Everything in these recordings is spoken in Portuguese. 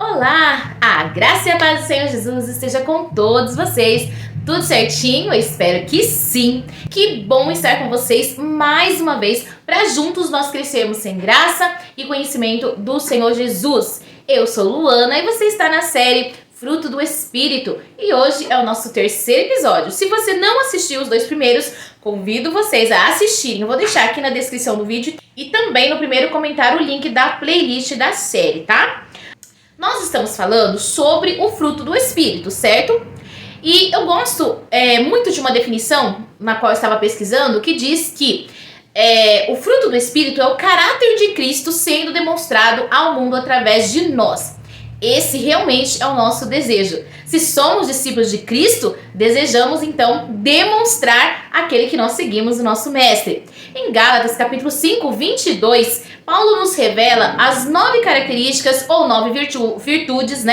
Olá! A graça e a paz do Senhor Jesus esteja com todos vocês. Tudo certinho? Eu espero que sim. Que bom estar com vocês mais uma vez para juntos nós crescermos em graça e conhecimento do Senhor Jesus. Eu sou Luana e você está na série Fruto do Espírito e hoje é o nosso terceiro episódio. Se você não assistiu os dois primeiros, convido vocês a assistirem. Eu vou deixar aqui na descrição do vídeo e também no primeiro comentário o link da playlist da série, tá? Nós estamos falando sobre o fruto do Espírito, certo? E eu gosto muito de uma definição na qual eu estava pesquisando que diz que o fruto do Espírito é o caráter de Cristo sendo demonstrado ao mundo através de nós. Esse realmente é o nosso desejo. Se somos discípulos de Cristo, desejamos então demonstrar aquele que nós seguimos, o nosso Mestre. Em Gálatas capítulo 5, 22, Paulo nos revela as 9 características ou 9 virtudes,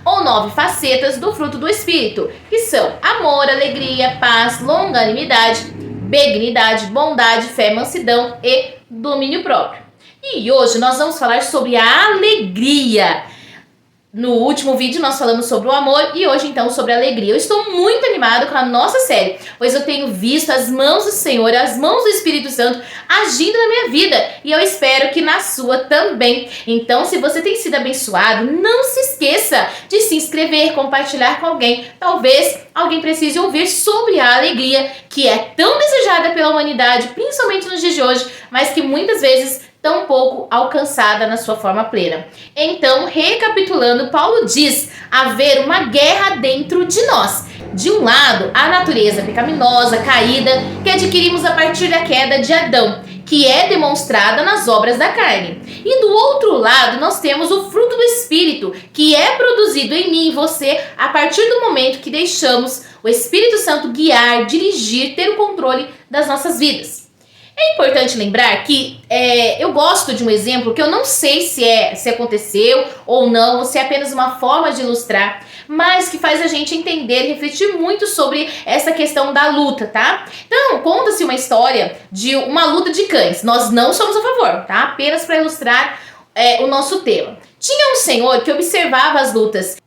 ou 9 facetas do fruto do Espírito, que são amor, alegria, paz, longanimidade, benignidade, bondade, fé, mansidão e domínio próprio. E hoje nós vamos falar sobre a alegria. No último vídeo nós falamos sobre o amor e hoje então sobre a alegria. Eu estou muito animado com a nossa série, pois eu tenho visto as mãos do Senhor, as mãos do Espírito Santo agindo na minha vida e eu espero que na sua também. Então, se você tem sido abençoado, não se esqueça de se inscrever, compartilhar com alguém. Talvez alguém precise ouvir sobre a alegria que é tão desejada pela humanidade, principalmente nos dias de hoje, mas que muitas vezes tão pouco alcançada na sua forma plena. Então, recapitulando, Paulo diz haver uma guerra dentro de nós. De um lado, a natureza pecaminosa, caída, que adquirimos a partir da queda de Adão, que é demonstrada nas obras da carne. E do outro lado, nós temos o fruto do Espírito, que é produzido em mim e você a partir do momento que deixamos o Espírito Santo guiar, dirigir, ter o controle das nossas vidas. É importante lembrar que eu gosto de um exemplo que eu não sei se aconteceu ou não, ou se é apenas uma forma de ilustrar, mas que faz a gente entender e refletir muito sobre essa questão da luta, tá? Então, conta-se uma história de uma luta de cães. Nós não somos a favor, tá? Apenas para ilustrar o nosso tema. Tinha um senhor que observava as lutas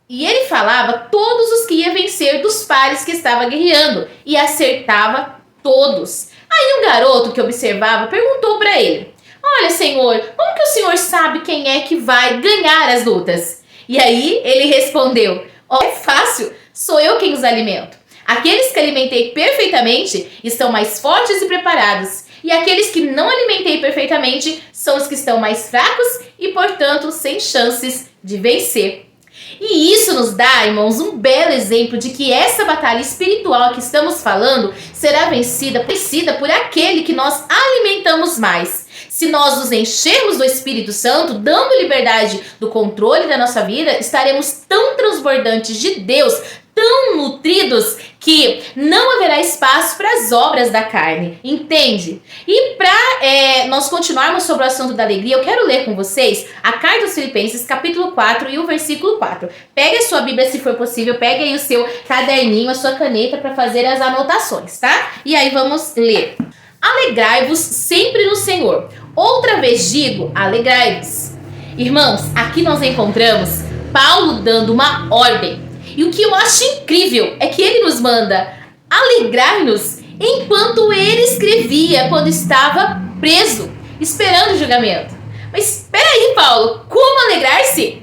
e ele falava todos os que ia vencer dos pares que estava guerreando e acertava todos. Aí um garoto que observava perguntou para ele: "Olha, senhor, como que o senhor sabe quem é que vai ganhar as lutas?" E aí ele respondeu: "É fácil, sou eu quem os alimento. Aqueles que alimentei perfeitamente estão mais fortes e preparados, e aqueles que não alimentei perfeitamente são os que estão mais fracos e, portanto, sem chances de vencer." E isso nos dá, irmãos, um belo exemplo de que essa batalha espiritual que estamos falando será vencida por aquele que nós alimentamos mais. Se nós nos enchermos do Espírito Santo, dando liberdade do controle da nossa vida, estaremos tão transbordantes de Deus, tão nutridos, que não haverá espaço para as obras da carne, entende? E para nós continuarmos sobre o assunto da alegria, eu quero ler com vocês a carta aos Filipenses, capítulo 4 e o versículo 4. Pegue a sua Bíblia se for possível, pegue aí o seu caderninho, a sua caneta para fazer as anotações, tá? E aí vamos ler. Alegrai-vos sempre no Senhor. Outra vez digo, alegrai-vos. Irmãos, aqui nós encontramos Paulo dando uma ordem. E o que eu acho incrível é que ele nos manda alegrar-nos enquanto ele escrevia quando estava preso, esperando o julgamento. Mas espera aí, Paulo, como alegrar-se?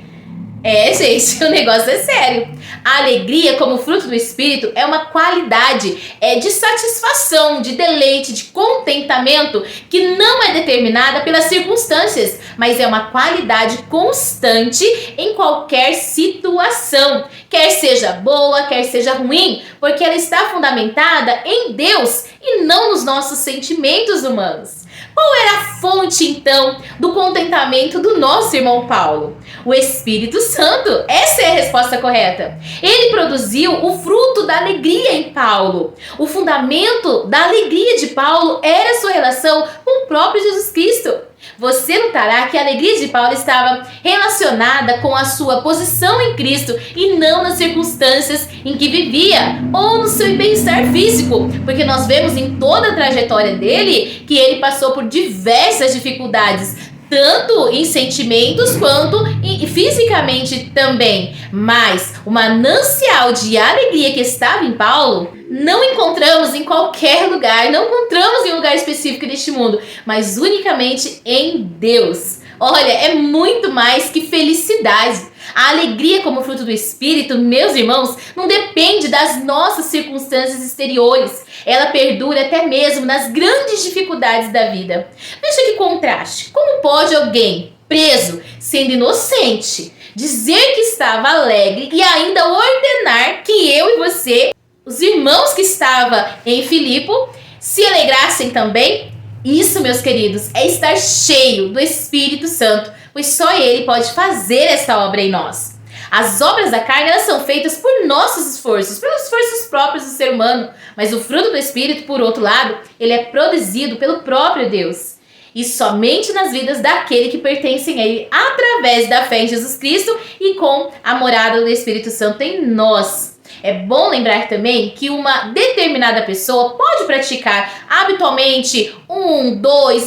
Gente, o negócio é sério. A alegria como fruto do Espírito é uma qualidade de satisfação, de deleite, de contentamento que não é determinada pelas circunstâncias, mas é uma qualidade constante em qualquer situação, quer seja boa, quer seja ruim, porque ela está fundamentada em Deus e não nos nossos sentimentos humanos. Qual era a fonte, então, do contentamento do nosso irmão Paulo? O Espírito Santo. Essa é a resposta correta. Ele produziu o fruto da alegria em Paulo. O fundamento da alegria de Paulo era a sua relação com o próprio Jesus Cristo. Você notará que a alegria de Paulo estava relacionada com a sua posição em Cristo e não nas circunstâncias em que vivia ou no seu bem-estar físico, porque nós vemos em toda a trajetória dele que ele passou por diversas dificuldades, tanto em sentimentos quanto fisicamente também. Mas o manancial de alegria que estava em Paulo não encontramos em qualquer lugar, não encontramos em um lugar específico deste mundo, mas unicamente em Deus. Olha, é muito mais que felicidade. A alegria como fruto do Espírito, meus irmãos, não depende das nossas circunstâncias exteriores. Ela perdura até mesmo nas grandes dificuldades da vida. Veja que contraste. Como pode alguém preso, sendo inocente, dizer que estava alegre e ainda ordenar que eu e você, os irmãos que estavam em Filipe, se alegrassem também? Isso, meus queridos, é estar cheio do Espírito Santo, pois só Ele pode fazer esta obra em nós. As obras da carne, elas são feitas por nossos esforços, pelos esforços próprios do ser humano, mas o fruto do Espírito, por outro lado, ele é produzido pelo próprio Deus. E somente nas vidas daquele que pertencem a Ele, através da fé em Jesus Cristo e com a morada do Espírito Santo em nós. É bom lembrar também que uma determinada pessoa pode praticar habitualmente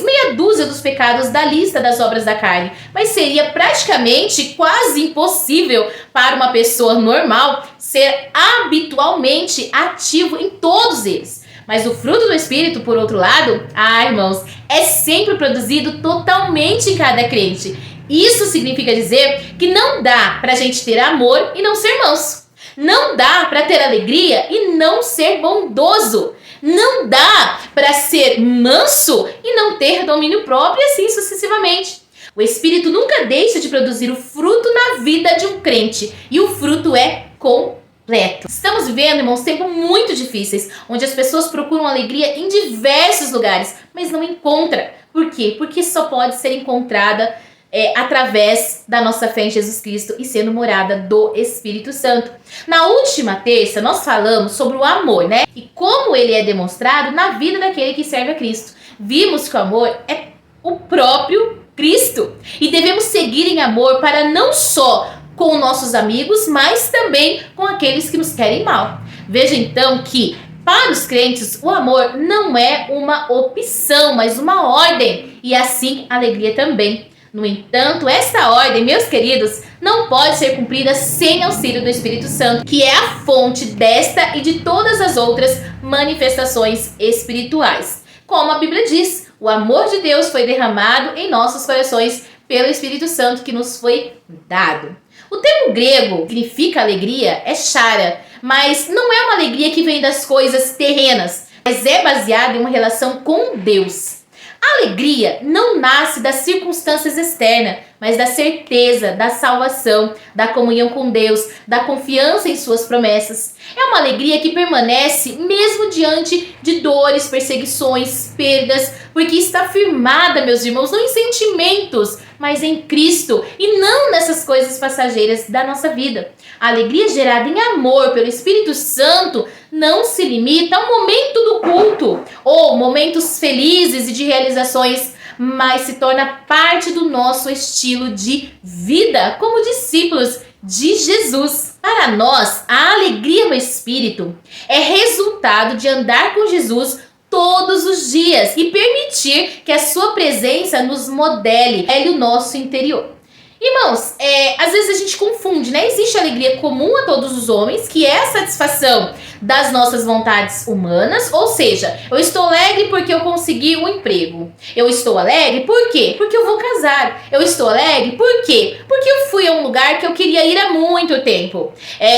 meia dúzia dos pecados da lista das obras da carne, mas seria praticamente quase impossível para uma pessoa normal ser habitualmente ativo em todos eles. Mas o fruto do Espírito, por outro lado, irmãos, é sempre produzido totalmente em cada crente. Isso significa dizer que não dá para a gente ter amor e não ser manso. Não dá para ter alegria e não ser bondoso. Não dá para ser manso e não ter domínio próprio e assim sucessivamente. O Espírito nunca deixa de produzir o fruto na vida de um crente e o fruto é completo. Estamos vivendo, irmãos, tempos muito difíceis, onde as pessoas procuram alegria em diversos lugares, mas não encontram. Por quê? Porque só pode ser encontrada através da nossa fé em Jesus Cristo e sendo morada do Espírito Santo. Na última terça, nós falamos sobre o amor, né? E como ele é demonstrado na vida daquele que serve a Cristo. Vimos que o amor é o próprio Cristo. E devemos seguir em amor para não só com nossos amigos, mas também com aqueles que nos querem mal. Veja então que para os crentes, o amor não é uma opção, mas uma ordem. E assim, a alegria também. No entanto, esta ordem, meus queridos, não pode ser cumprida sem auxílio do Espírito Santo, que é a fonte desta e de todas as outras manifestações espirituais. Como a Bíblia diz, o amor de Deus foi derramado em nossos corações pelo Espírito Santo que nos foi dado. O termo grego que significa alegria é chara, mas não é uma alegria que vem das coisas terrenas, mas é baseada em uma relação com Deus. A alegria não nasce das circunstâncias externas, mas da certeza, da salvação, da comunhão com Deus, da confiança em suas promessas. É uma alegria que permanece mesmo diante de dores, perseguições, perdas, porque está firmada, meus irmãos, não em sentimentos, mas em Cristo e não nessas coisas passageiras da nossa vida. A alegria gerada em amor pelo Espírito Santo não se limita ao momento do culto ou momentos felizes e de realizações, mas se torna parte do nosso estilo de vida como discípulos de Jesus. Para nós, a alegria no Espírito é resultado de andar com Jesus todos os dias e permitir que a sua presença nos modele o nosso interior. Irmãos, às vezes a gente confunde, né? Existe alegria comum a todos os homens, que é a satisfação das nossas vontades humanas, ou seja, eu estou alegre porque eu consegui um emprego. Eu estou alegre por quê? Porque eu vou casar. Eu estou alegre por quê? Porque eu fui a um lugar que eu queria ir há muito tempo.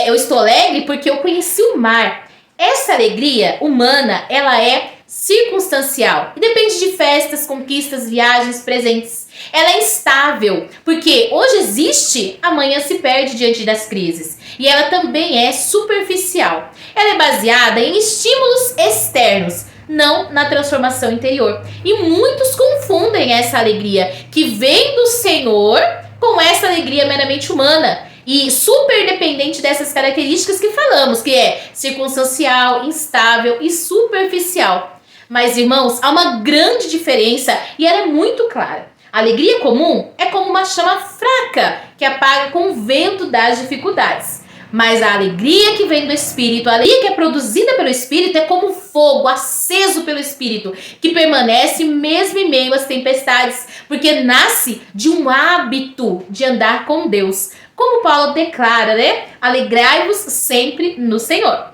Eu estou alegre porque eu conheci o mar. Essa alegria humana, ela é circunstancial e depende de festas, conquistas, viagens, presentes. Ela é instável, porque hoje existe, amanhã se perde diante das crises. E ela também é superficial. Ela é baseada em estímulos externos, não na transformação interior. E muitos confundem essa alegria que vem do Senhor com essa alegria meramente humana. E super dependente dessas características que falamos, que é circunstancial, instável e superficial. Mas, irmãos, há uma grande diferença e ela é muito clara. A alegria comum é como uma chama fraca que apaga com o vento das dificuldades. Mas a alegria que vem do Espírito, a alegria que é produzida pelo Espírito, é como fogo aceso pelo Espírito, que permanece mesmo em meio às tempestades, porque nasce de um hábito de andar com Deus. Como Paulo declara, né? Alegrai-vos sempre no Senhor.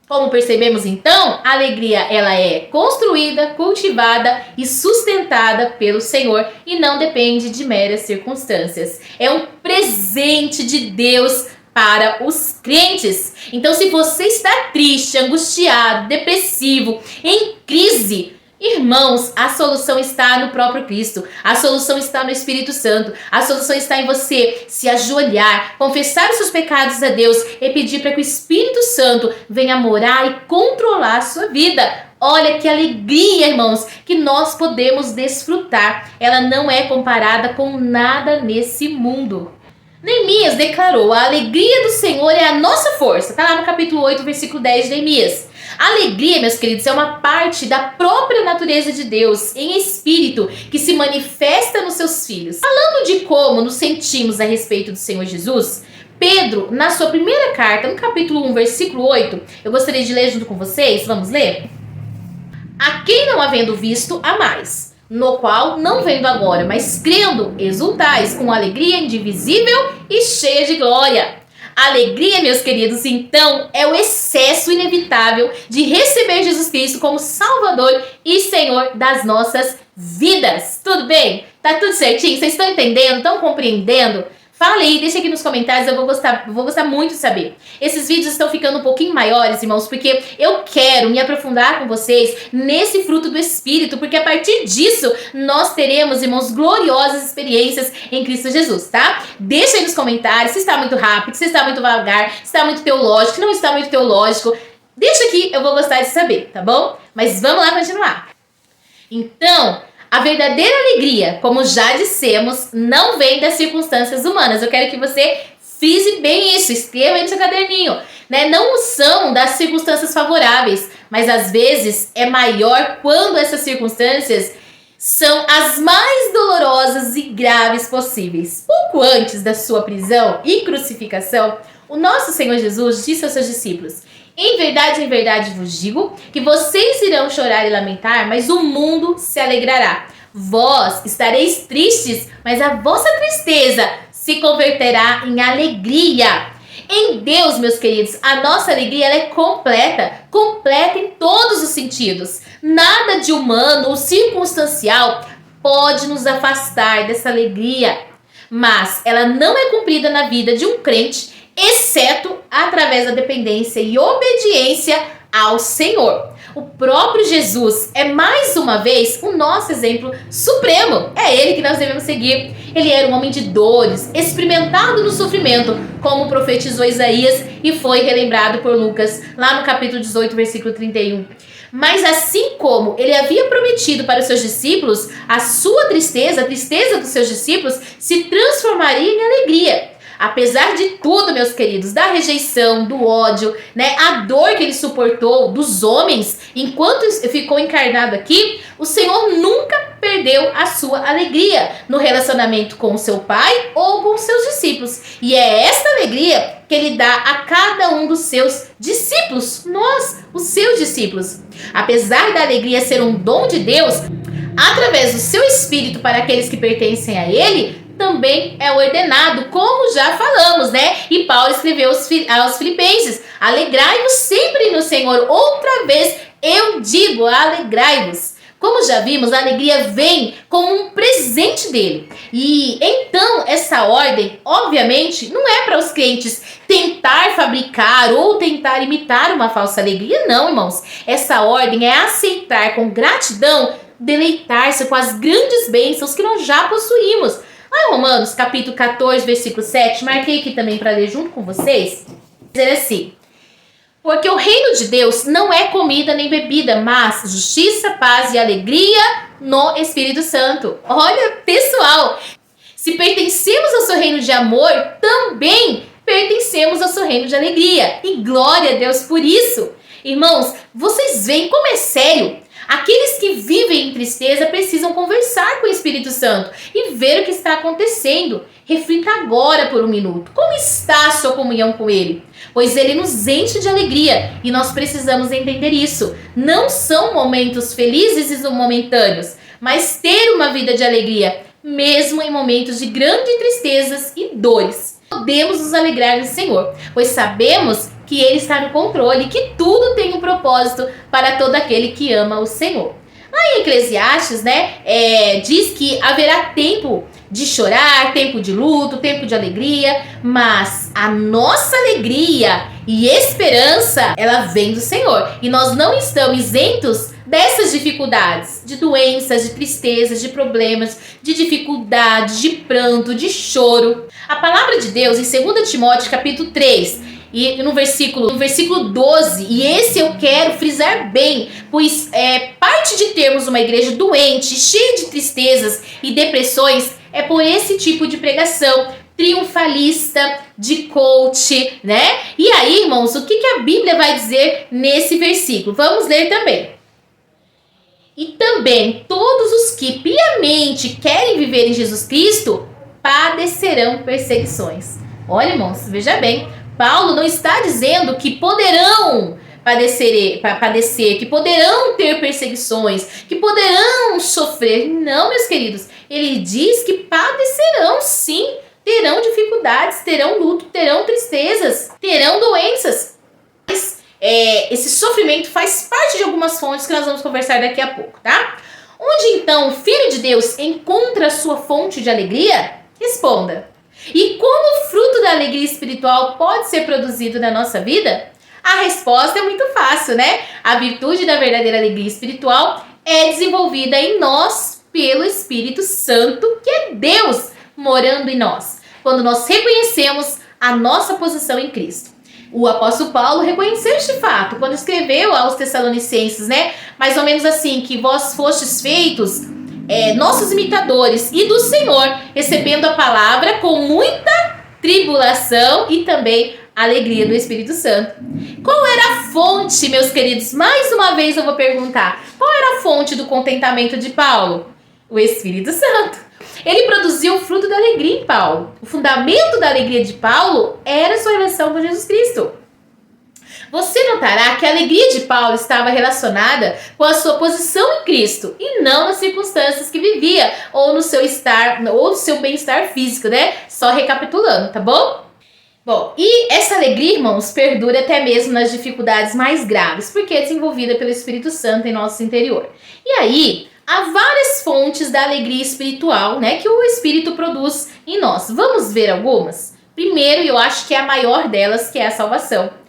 Como percebemos então, a alegria ela é construída, cultivada e sustentada pelo Senhor e não depende de meras circunstâncias. É um presente de Deus para os crentes. Então, se você está triste, angustiado, depressivo, em crise, irmãos, a solução está no próprio Cristo, a solução está no Espírito Santo, a solução está em você se ajoelhar, confessar os seus pecados a Deus e pedir para que o Espírito Santo venha morar e controlar a sua vida. Olha que alegria, irmãos, que nós podemos desfrutar. Ela não é comparada com nada nesse mundo. Neemias declarou: a alegria do Senhor é a nossa força. Está lá no capítulo 8, versículo 10 de Neemias. A alegria, meus queridos, é uma parte da própria natureza de Deus, em espírito, que se manifesta nos seus filhos. Falando de como nos sentimos a respeito do Senhor Jesus, Pedro, na sua primeira carta, no capítulo 1, versículo 8, eu gostaria de ler junto com vocês. Vamos ler? A quem não havendo visto, há mais, no qual, não vendo agora, mas crendo, exultais com alegria indivisível e cheia de glória. A alegria, meus queridos, então, é o excesso inevitável de receber Jesus Cristo como Salvador e Senhor das nossas vidas. Tudo bem? Tá tudo certinho? Vocês estão entendendo? Estão compreendendo? Fala aí, deixa aqui nos comentários, eu vou gostar muito de saber. Esses vídeos estão ficando um pouquinho maiores, irmãos, porque eu quero me aprofundar com vocês nesse fruto do Espírito, porque a partir disso nós teremos, irmãos, gloriosas experiências em Cristo Jesus, tá? Deixa aí nos comentários se está muito rápido, se está muito devagar, se está muito teológico, se não está muito teológico. Deixa aqui, eu vou gostar de saber, tá bom? Mas vamos lá continuar. Então, a verdadeira alegria, como já dissemos, não vem das circunstâncias humanas. Eu quero que você frise bem isso, escreva aí no seu caderninho, né? Não são das circunstâncias favoráveis, mas às vezes é maior quando essas circunstâncias são as mais dolorosas e graves possíveis. Pouco antes da sua prisão e crucificação, o nosso Senhor Jesus disse aos seus discípulos: em verdade vos digo que vocês irão chorar e lamentar, mas o mundo se alegrará. Vós estareis tristes, mas a vossa tristeza se converterá em alegria. Em Deus, meus queridos, a nossa alegria ela é completa em todos os sentidos. Nada de humano ou circunstancial pode nos afastar dessa alegria, mas ela não é cumprida na vida de um crente, exceto através da dependência e obediência ao Senhor. O próprio Jesus é mais uma vez o nosso exemplo supremo. É ele que nós devemos seguir. Ele era um homem de dores, experimentado no sofrimento, como profetizou Isaías e foi relembrado por Lucas, lá no capítulo 18, versículo 31. Mas assim como ele havia prometido para os seus discípulos, a sua tristeza, a tristeza dos seus discípulos, se transformaria em alegria. Apesar de tudo, meus queridos, da rejeição, do ódio, né, a dor que ele suportou dos homens enquanto ficou encarnado aqui, o Senhor nunca perdeu a sua alegria no relacionamento com o seu Pai ou com os seus discípulos. E é esta alegria que ele dá a cada um dos seus discípulos, nós, os seus discípulos. Apesar da alegria ser um dom de Deus, através do seu Espírito para aqueles que pertencem a ele, também é ordenado, como já falamos, né? E Paulo escreveu aos Filipenses: alegrai-vos sempre no Senhor. Outra vez eu digo, alegrai-vos. Como já vimos, a alegria vem como um presente dele. E então essa ordem, obviamente, não é para os crentes tentar fabricar ou tentar imitar uma falsa alegria, não, irmãos. Essa ordem é aceitar com gratidão, deleitar-se com as grandes bênçãos que nós já possuímos. Lá em Romanos, capítulo 14, versículo 7, marquei aqui também para ler junto com vocês, dizer assim: porque o reino de Deus não é comida nem bebida, mas justiça, paz e alegria no Espírito Santo. Olha, pessoal, se pertencemos ao seu reino de amor, também pertencemos ao seu reino de alegria. E glória a Deus por isso. Irmãos, vocês veem como é sério? Aqueles que vivem em tristeza precisam conversar com o Espírito Santo e ver o que está acontecendo. Reflita agora por um minuto. Como está a sua comunhão com Ele? Pois Ele nos enche de alegria e nós precisamos entender isso. Não são momentos felizes e momentâneos, mas ter uma vida de alegria, mesmo em momentos de grandes tristezas e dores. Podemos nos alegrar no Senhor, pois sabemos que Ele está no controle e que tudo tem um propósito para todo aquele que ama o Senhor. Lá em Eclesiastes, diz que haverá tempo de chorar, tempo de luto, tempo de alegria, mas a nossa alegria e esperança, ela vem do Senhor. E nós não estamos isentos dessas dificuldades, de doenças, de tristezas, de problemas, de dificuldades, de pranto, de choro. A palavra de Deus em 2 Timóteo capítulo 3, e no versículo 12, e esse eu quero frisar bem, pois parte de termos uma igreja doente, cheia de tristezas e depressões, é por esse tipo de pregação triunfalista, de coach, né? E aí, irmãos, o que a Bíblia vai dizer nesse versículo? Vamos ler também. E também todos os que piamente querem viver em Jesus Cristo padecerão perseguições. Olha, irmãos, veja bem, Paulo não está dizendo que poderão padecer, que poderão ter perseguições, que poderão sofrer. Não, meus queridos, ele diz que padecerão sim, terão dificuldades, terão luto, terão tristezas, terão doenças. Mas esse sofrimento faz parte de algumas fontes que nós vamos conversar daqui a pouco, tá? Onde então o Filho de Deus encontra a sua fonte de alegria? Responda. E como o fruto da alegria espiritual pode ser produzido na nossa vida? A resposta é muito fácil, né? A virtude da verdadeira alegria espiritual é desenvolvida em nós pelo Espírito Santo, que é Deus morando em nós, quando nós reconhecemos a nossa posição em Cristo. O apóstolo Paulo reconheceu este fato quando escreveu aos Tessalonicenses, né? Mais ou menos assim, que vós fostes feitos nossos imitadores e do Senhor, recebendo a palavra com muita tribulação e também alegria do Espírito Santo. Qual era a fonte, meus queridos? Mais uma vez eu vou perguntar. Qual era a fonte do contentamento de Paulo? O Espírito Santo. Ele produziu o fruto da alegria em Paulo. O fundamento da alegria de Paulo era sua relação com Jesus Cristo. Você notará que a alegria de Paulo estava relacionada com a sua posição em Cristo e não nas circunstâncias que vivia ou no seu bem-estar físico, né? Só recapitulando, tá bom? Bom, e essa alegria, irmãos, perdura até mesmo nas dificuldades mais graves, porque é desenvolvida pelo Espírito Santo em nosso interior. E aí, há várias fontes da alegria espiritual, né, que o Espírito produz em nós. Vamos ver algumas? Primeiro, eu acho que é a maior delas, que é a salvação.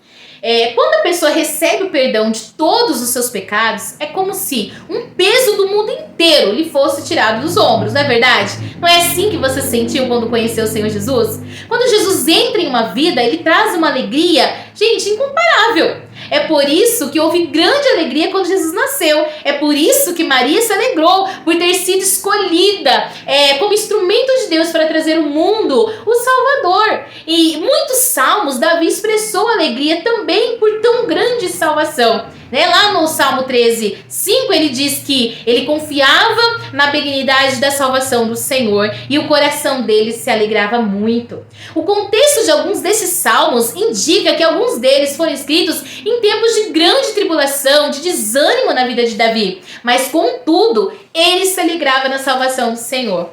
Quando a pessoa recebe o perdão de todos os seus pecados, é como se um peso do mundo inteiro lhe fosse tirado dos ombros, não é verdade? Não é assim que você sentiu quando conheceu o Senhor Jesus? Quando Jesus entra em uma vida, ele traz uma alegria, gente, incomparável. É por isso que houve grande alegria quando Jesus nasceu. É por isso que Maria se alegrou por ter sido escolhida como instrumento de Deus para trazer ao mundo o Salvador. E muitos salmos, Davi expressou alegria também por tão grande salvação. Lá no Salmo 13, 5, ele diz que ele confiava na benignidade da salvação do Senhor e o coração dele se alegrava muito. O contexto de alguns desses salmos indica que alguns deles foram escritos em tempos de grande tribulação, de desânimo na vida de Davi, mas contudo, ele se alegrava na salvação do Senhor.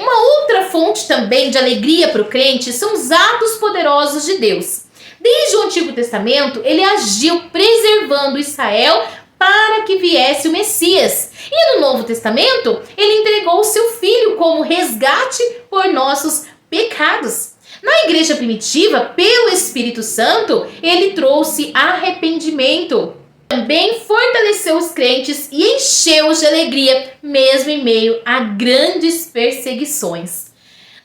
Uma outra fonte também de alegria para o crente são os atos poderosos de Deus. Desde o Antigo Testamento, ele agiu preservando Israel para que viesse o Messias. E no Novo Testamento, ele entregou o seu Filho como resgate por nossos pecados. Na igreja primitiva, pelo Espírito Santo, ele trouxe arrependimento. Também fortaleceu os crentes e encheu-os de alegria, mesmo em meio a grandes perseguições.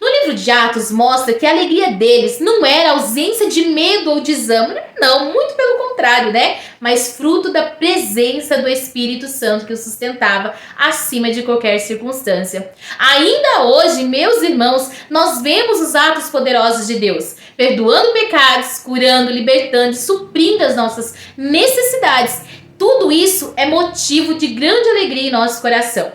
No livro de Atos mostra que a alegria deles não era ausência de medo ou desânimo, não, muito pelo contrário, né? Mas fruto da presença do Espírito Santo que o sustentava acima de qualquer circunstância. Ainda hoje, meus irmãos, nós vemos os atos poderosos de Deus, perdoando pecados, curando, libertando, suprindo as nossas necessidades. tudo isso é motivo de grande alegria em nosso coração.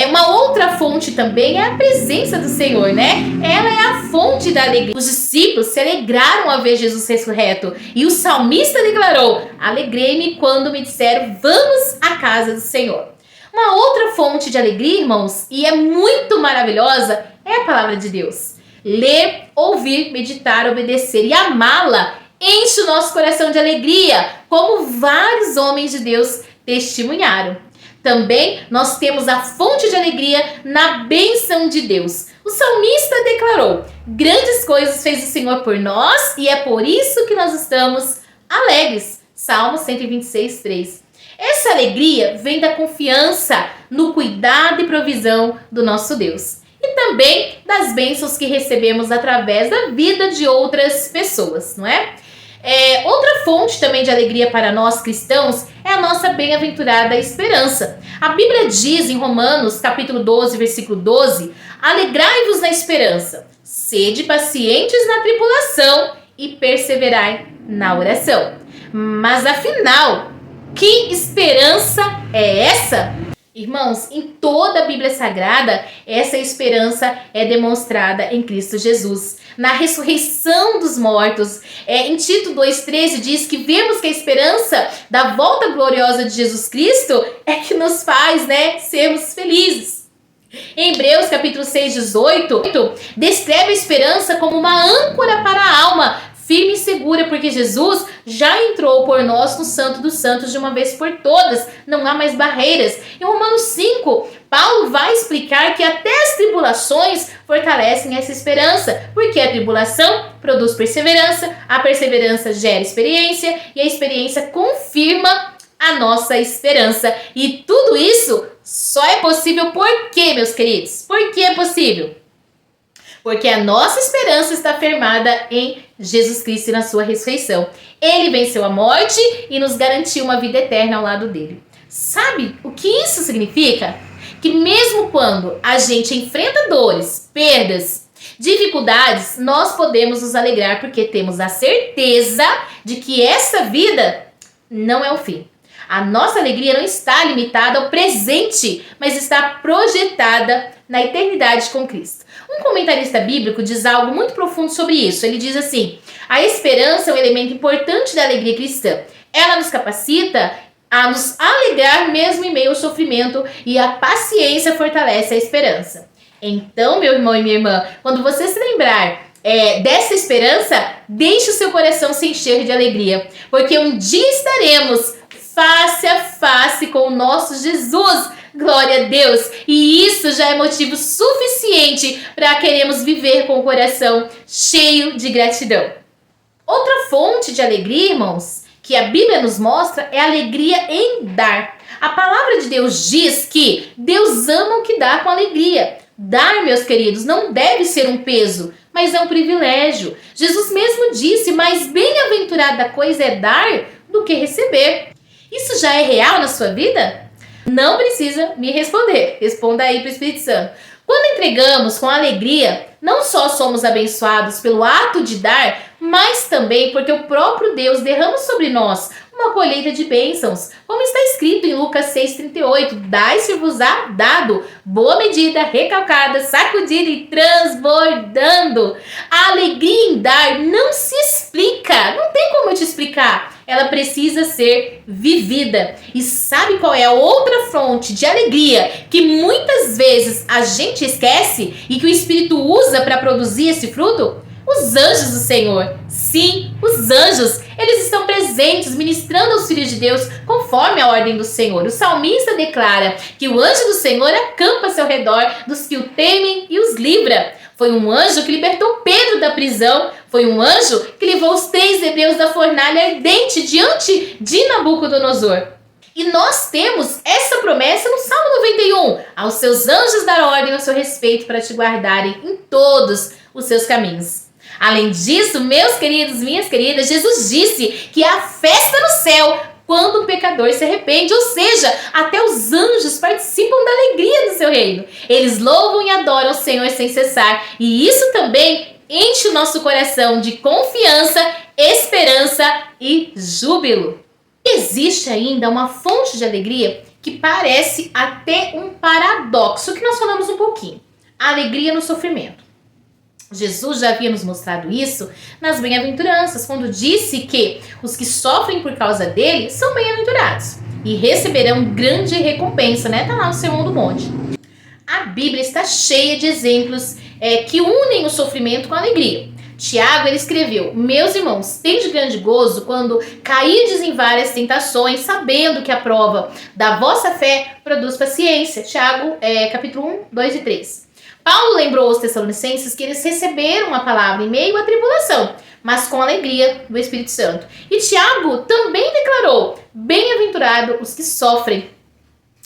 Uma outra fonte também é a presença do Senhor, né? Ela é a fonte da alegria. Os discípulos se alegraram ao ver Jesus ressurreto. E o salmista declarou: alegrei-me quando me disseram, vamos à casa do Senhor. Uma outra fonte de alegria, irmãos, e é muito maravilhosa, é a palavra de Deus. Ler, ouvir, meditar, obedecer e amá-la enche o nosso coração de alegria, como vários homens de Deus testemunharam. Também nós temos a fonte de alegria na bênção de Deus. O salmista declarou: grandes coisas fez o Senhor por nós e é por isso que nós estamos alegres. Salmo 126, 3. Essa alegria vem da confiança no cuidado e provisão do nosso Deus. E também das bênçãos que recebemos através da vida de outras pessoas, não é? Outra fonte também de alegria para nós cristãos é a nossa bem-aventurada esperança. A Bíblia diz em Romanos, capítulo 12, versículo 12, alegrai-vos na esperança, sede pacientes na tribulação e perseverai na oração. Mas afinal, que esperança é essa? Irmãos, em toda a Bíblia Sagrada, essa esperança é demonstrada em Cristo Jesus, na ressurreição dos mortos. Em Tito 2,13 diz que vemos que a esperança da volta gloriosa de Jesus Cristo é que nos faz, sermos felizes. Em Hebreus capítulo 6,18, descreve a esperança como uma âncora para a alma, firme e segura, porque Jesus já entrou por nós no Santo dos Santos de uma vez por todas. Não há mais barreiras. Em Romanos 5, Paulo vai explicar que até as tribulações fortalecem essa esperança, porque a tribulação produz perseverança, a perseverança gera experiência e a experiência confirma a nossa esperança. E tudo isso só é possível por quê, meus queridos? Por que é possível? Porque a nossa esperança está firmada em Jesus Cristo e na sua ressurreição. Ele venceu a morte e nos garantiu uma vida eterna ao lado dele. Sabe o que isso significa? Que mesmo quando a gente enfrenta dores, perdas, dificuldades, nós podemos nos alegrar porque temos a certeza de que essa vida não é o fim. A nossa alegria não está limitada ao presente, mas está projetada na eternidade com Cristo. Um comentarista bíblico diz algo muito profundo sobre isso. Ele diz assim: a esperança é um elemento importante da alegria cristã. Ela nos capacita a nos alegrar mesmo em meio ao sofrimento e a paciência fortalece a esperança. Então, meu irmão e minha irmã, quando você se lembrar dessa esperança, deixe o seu coração se encher de alegria, porque um dia estaremos face a face com o nosso Jesus. Glória a Deus! E isso já é motivo suficiente para queremos viver com o coração cheio de gratidão. Outra fonte de alegria, irmãos, que a Bíblia nos mostra é a alegria em dar. A palavra de Deus diz que Deus ama o que dá com alegria. Dar, meus queridos, não deve ser um peso, mas é um privilégio. Jesus mesmo disse: mais bem-aventurada coisa é dar do que receber. Isso já é real na sua vida? Não precisa me responder. Responda aí para o Espírito Santo. Quando entregamos com alegria, não só somos abençoados pelo ato de dar, mas também porque o próprio Deus derrama sobre nós uma colheita de bênçãos. Como está escrito em Lucas 6,38, dai-se-vos-á dado, boa medida, recalcada, sacudida e transbordando. A alegria em dar não se explica, não tem como eu te explicar. Ela precisa ser vivida. E sabe qual é a outra fonte de alegria que muitas vezes a gente esquece e que o Espírito usa para produzir esse fruto? Os anjos do Senhor. Sim, os anjos, eles estão presentes, ministrando aos filhos de Deus conforme a ordem do Senhor. O salmista declara que o anjo do Senhor acampa ao seu redor dos que o temem e os livra. Foi um anjo que libertou Pedro da prisão. Foi um anjo que levou os 3 hebreus da fornalha ardente diante de Nabucodonosor. E nós temos essa promessa no Salmo 91. Aos seus anjos dar ordem ao seu respeito para te guardarem em todos os seus caminhos. Além disso, meus queridos, minhas queridas, Jesus disse que há festa no céu quando um pecador se arrepende, ou seja, até os anjos participam da alegria do seu reino. Eles louvam e adoram o Senhor sem cessar, e isso também enche o nosso coração de confiança, esperança e júbilo. E Existe ainda uma fonte de alegria que parece até um paradoxo, que nós falamos um pouquinho. A alegria no sofrimento. Jesus já havia nos mostrado isso nas bem-aventuranças, quando disse que os que sofrem por causa dele são bem-aventurados e receberão grande recompensa, né? Tá lá no Sermão do Monte. A Bíblia está cheia de exemplos que unem o sofrimento com a alegria. Tiago, ele escreveu: meus irmãos, tende grande gozo quando cairdes em várias tentações, sabendo que a prova da vossa fé produz paciência. Tiago, capítulo 1, 2 e 3. Paulo lembrou aos Tessalonicenses que eles receberam a palavra em meio à tribulação, mas com alegria do Espírito Santo. E Tiago também declarou: bem-aventurado os que sofrem.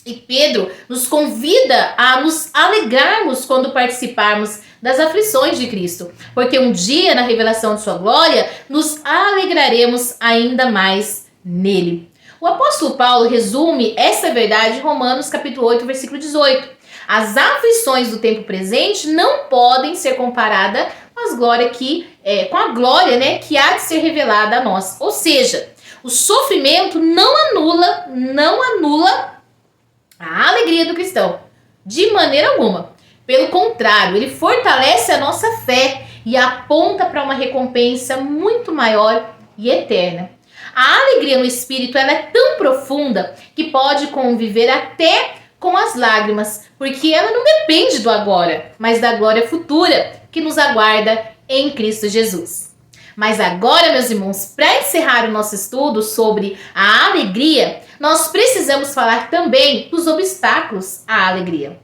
E Pedro nos convida a nos alegrarmos quando participarmos das aflições de Cristo, porque um dia, na revelação de sua glória, nos alegraremos ainda mais nele. O apóstolo Paulo resume essa verdade em Romanos capítulo 8, versículo 18. As aflições do tempo presente não podem ser comparadas com a glória que há de ser revelada a nós. Ou seja, o sofrimento não anula a alegria do cristão, de maneira alguma. Pelo contrário, ele fortalece a nossa fé e aponta para uma recompensa muito maior e eterna. A alegria no espírito, ela é tão profunda que pode conviver até com as lágrimas, porque ela não depende do agora, mas da glória futura que nos aguarda em Cristo Jesus. Mas agora, meus irmãos, para encerrar o nosso estudo sobre a alegria, nós precisamos falar também dos obstáculos à alegria.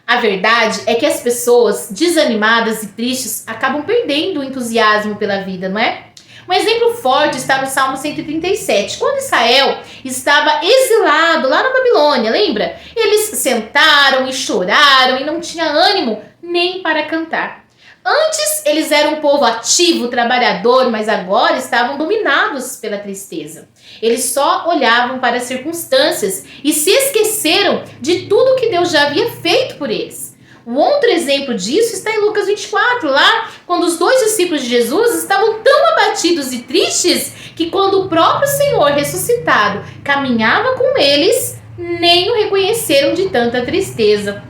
A verdade é que as pessoas desanimadas e tristes acabam perdendo o entusiasmo pela vida, não é? Um exemplo forte está no Salmo 137, quando Israel estava exilado lá na Babilônia, lembra? Eles sentaram e choraram e não tinha ânimo nem para cantar. Antes eles eram um povo ativo, trabalhador, mas agora estavam dominados pela tristeza. Eles só olhavam para as circunstâncias e se esqueceram de tudo que Deus já havia feito por eles. Um outro exemplo disso está em Lucas 24, lá quando os 2 discípulos de Jesus estavam tão abatidos e tristes que quando o próprio Senhor ressuscitado caminhava com eles, nem o reconheceram de tanta tristeza.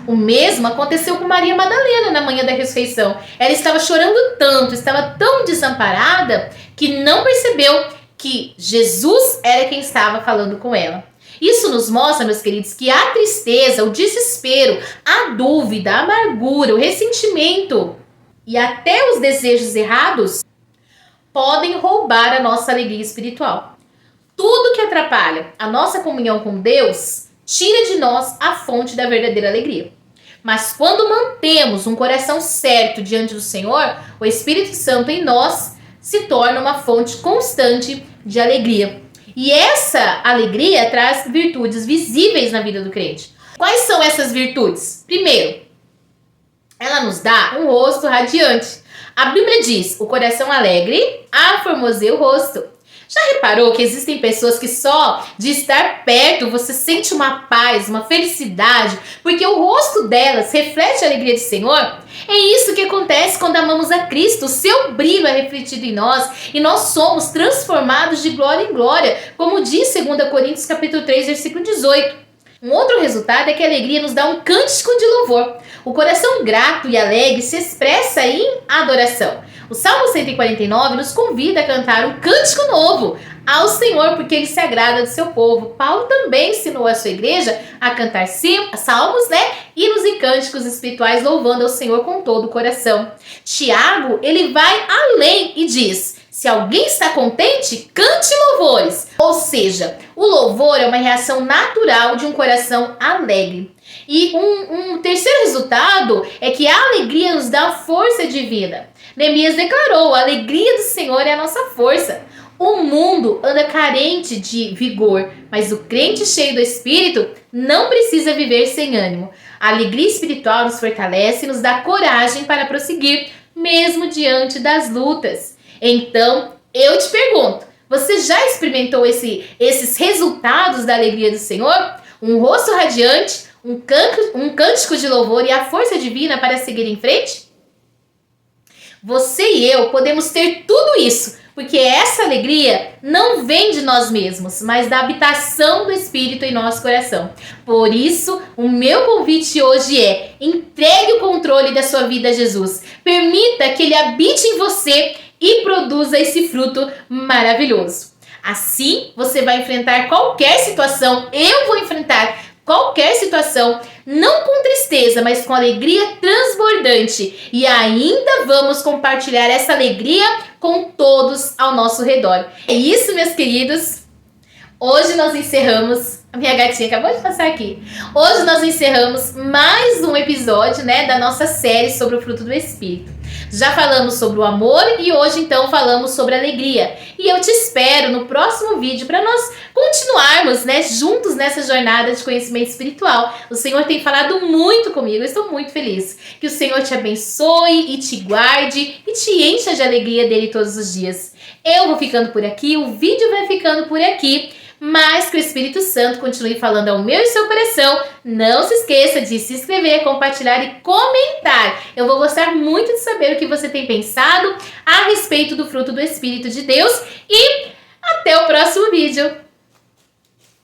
O mesmo aconteceu com Maria Madalena na manhã da ressurreição. Ela estava chorando tanto, estava tão desamparada, que não percebeu que Jesus era quem estava falando com ela. Isso nos mostra, meus queridos, que a tristeza, o desespero, a dúvida, a amargura, o ressentimento e até os desejos errados podem roubar a nossa alegria espiritual. Tudo que atrapalha a nossa comunhão com Deus tira de nós a fonte da verdadeira alegria. Mas quando mantemos um coração certo diante do Senhor, o Espírito Santo em nós se torna uma fonte constante de alegria. E essa alegria traz virtudes visíveis na vida do crente. Quais são essas virtudes? Primeiro, ela nos dá um rosto radiante. A Bíblia diz: o coração alegre aformoseia o rosto. Já reparou que existem pessoas que só de estar perto você sente uma paz, uma felicidade, porque o rosto delas reflete a alegria do Senhor? É isso que acontece quando amamos a Cristo. O seu brilho é refletido em nós e nós somos transformados de glória em glória, como diz 2 Coríntios capítulo 3, versículo 18. Um outro resultado é que a alegria nos dá um cântico de louvor. O coração grato e alegre se expressa em adoração. O Salmo 149 nos convida a cantar um cântico novo ao Senhor, porque Ele se agrada do seu povo. Paulo também ensinou a sua igreja a cantar salmos, hinos e cânticos espirituais, louvando ao Senhor com todo o coração. Tiago, ele vai além e diz: se alguém está contente, cante louvores. Ou seja, o louvor é uma reação natural de um coração alegre. E um terceiro resultado é que a alegria nos dá força divina. Neemias declarou: a alegria do Senhor é a nossa força. O mundo anda carente de vigor, mas o crente cheio do Espírito não precisa viver sem ânimo. A alegria espiritual nos fortalece e nos dá coragem para prosseguir, mesmo diante das lutas. Então, eu te pergunto, você já experimentou esses resultados da alegria do Senhor? Um rosto radiante, um cântico de louvor e a força divina para seguir em frente? Você e eu podemos ter tudo isso, porque essa alegria não vem de nós mesmos, mas da habitação do Espírito em nosso coração. Por isso, o meu convite hoje é: entregue o controle da sua vida a Jesus. Permita que Ele habite em você e produza esse fruto maravilhoso. Assim, você vai enfrentar qualquer situação, eu vou enfrentar qualquer situação, não com tristeza, mas com alegria transbordante. E ainda vamos compartilhar essa alegria com todos ao nosso redor. É isso, meus queridos. Hoje nós encerramos... A minha gatinha acabou de passar aqui. Hoje nós encerramos mais um episódio, da nossa série sobre o fruto do Espírito. Já falamos sobre o amor e hoje então falamos sobre a alegria. E eu te espero no próximo vídeo para nós continuarmos, juntos nessa jornada de conhecimento espiritual. O Senhor tem falado muito comigo, eu estou muito feliz. Que o Senhor te abençoe e te guarde e te encha de alegria dele todos os dias. Eu vou ficando por aqui, o vídeo vai ficando por aqui. Mas que o Espírito Santo continue falando ao meu e seu coração. Não se esqueça de se inscrever, compartilhar e comentar. Eu vou gostar muito de saber o que você tem pensado a respeito do fruto do Espírito de Deus. E até o próximo vídeo.